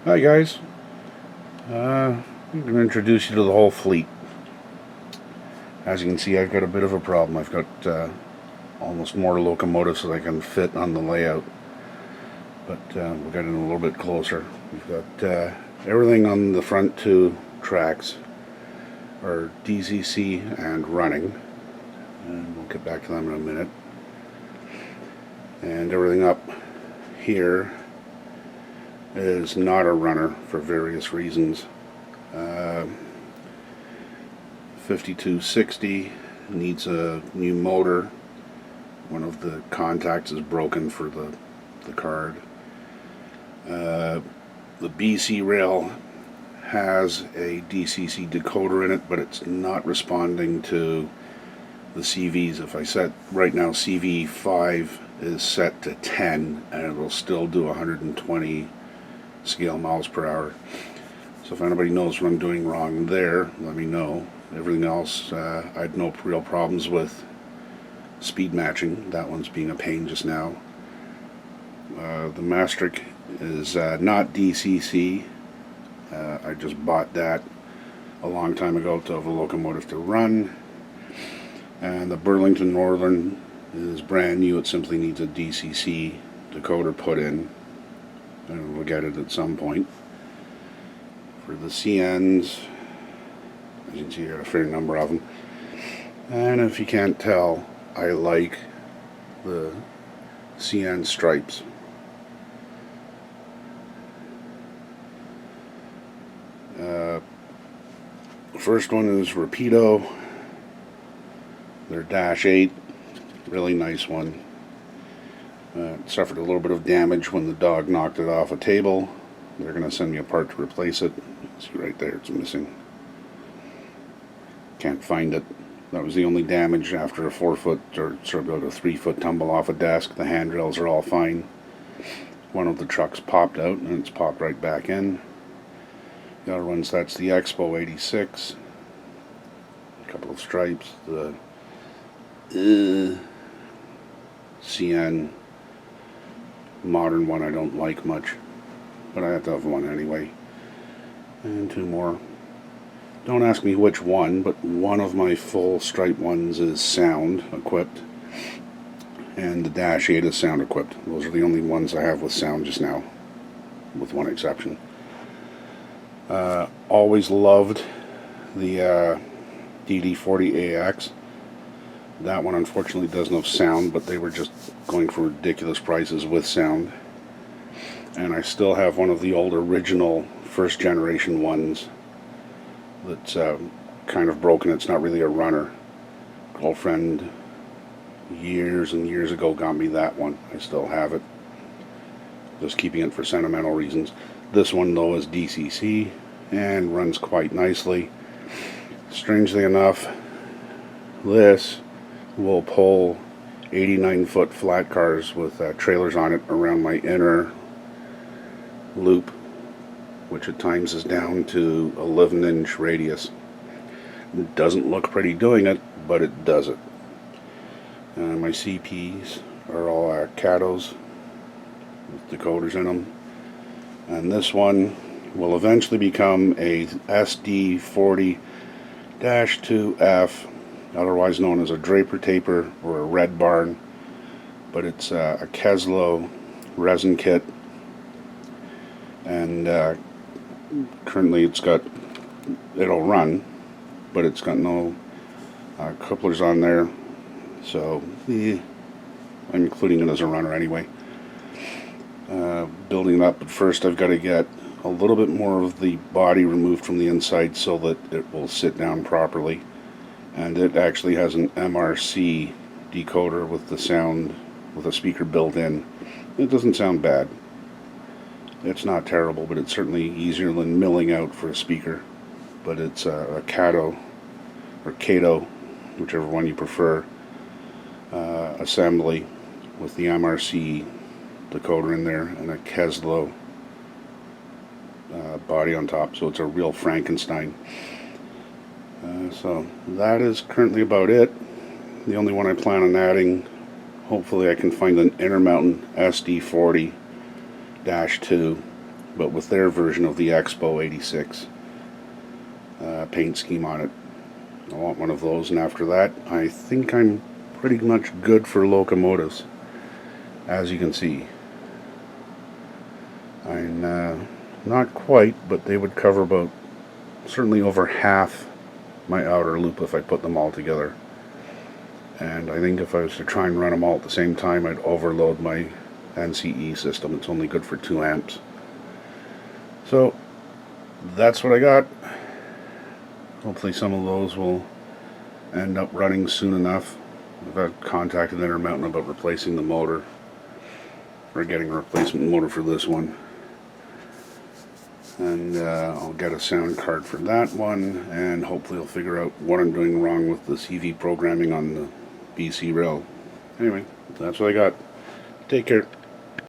Hi guys, I'm going to introduce you to the whole fleet. As you can see, I've got a bit of a problem. I've got almost more locomotives than I can fit on the layout, but we'll get in a little bit closer. We've got everything on the front two tracks are DCC and running, and we'll get back to them in a minute. And everything up here is not a runner for various reasons. 5260 needs a new motor. One of the contacts is broken for the card. The BC rail has a DCC decoder in it, but it's not responding to the CVs. If I set right now, CV5 is set to 10 and it will still do 120 scale miles per hour. So if anybody knows what I'm doing wrong there, let me know. Everything else I had no real problems with. Speed matching, that one's being a pain just now. The Maastricht is not DCC. I just bought that a long time ago to have a locomotive to run. And the Burlington Northern is brand new. It simply needs a DCC decoder put in, and we'll get it at some point. For the CNs, as you can see, I got a fair number of them. And if you can't tell, I like the CN stripes. The first one is Rapido. Their Dash 8, really nice one. Suffered a little bit of damage when the dog knocked it off a table. They're going to send me a part to replace it. See right there, it's missing. Can't find it. That was the only damage after a 4 foot or sort of about a 3 foot tumble off a desk. The handrails are all fine. One of the trucks popped out and it's popped right back in. The other ones, that's the Expo 86. A couple of stripes. The CN modern one I don't like much, but I have to have one anyway. And two more. Don't ask me which one, but one of my full stripe ones is sound equipped, and the Dash 8 is sound equipped. Those are the only ones I have with sound just now, with one exception. Always loved the DD40AX. That one unfortunately doesn't have sound, but they were just going for ridiculous prices with sound. And I still have one of the old original first generation ones that's kind of broken. It's not really a runner. Girlfriend years and years ago got me that one. I still have it. Just keeping it for sentimental reasons. This one though is DCC and runs quite nicely. Strangely enough, this will pull 89-foot flat cars with trailers on it around my inner loop, which at times is down to 11-inch radius. It doesn't look pretty doing it, but it does it. My CPs are all Catos with decoders in them. And this one will eventually become a SD40-2F, otherwise known as a Draper taper or a red barn, but it's a Keslow resin kit, and currently it'll run, but it's got no couplers on there, so I'm including it as a runner anyway. Building it up, but first I've got to get a little bit more of the body removed from the inside so that it will sit down properly. And it actually has an MRC decoder with the sound, with a speaker built in. It doesn't sound bad. It's not terrible, but it's certainly easier than milling out for a speaker. But it's a Cato, or Cato, whichever one you prefer, assembly with the MRC decoder in there and a Keslow body on top. So it's a real Frankenstein. So that is currently about it. The only one I plan on adding, hopefully I can find an Intermountain SD40-2 but with their version of the Expo 86 paint scheme on it. I want one of those, and after that I think I'm pretty much good for locomotives. As you can see, I'm not quite, but they would cover about certainly over half my outer loop if I put them all together. And I think if I was to try and run them all at the same time, I'd overload my NCE system. It's only good for 2 amps. So that's what I got. Hopefully some of those will end up running soon enough. I've contacted Intermountain about replacing the motor, or getting a replacement motor for this one. And I'll get a sound card for that one, and hopefully I'll figure out what I'm doing wrong with the CV programming on the BC rail. Anyway, that's what I got. Take care.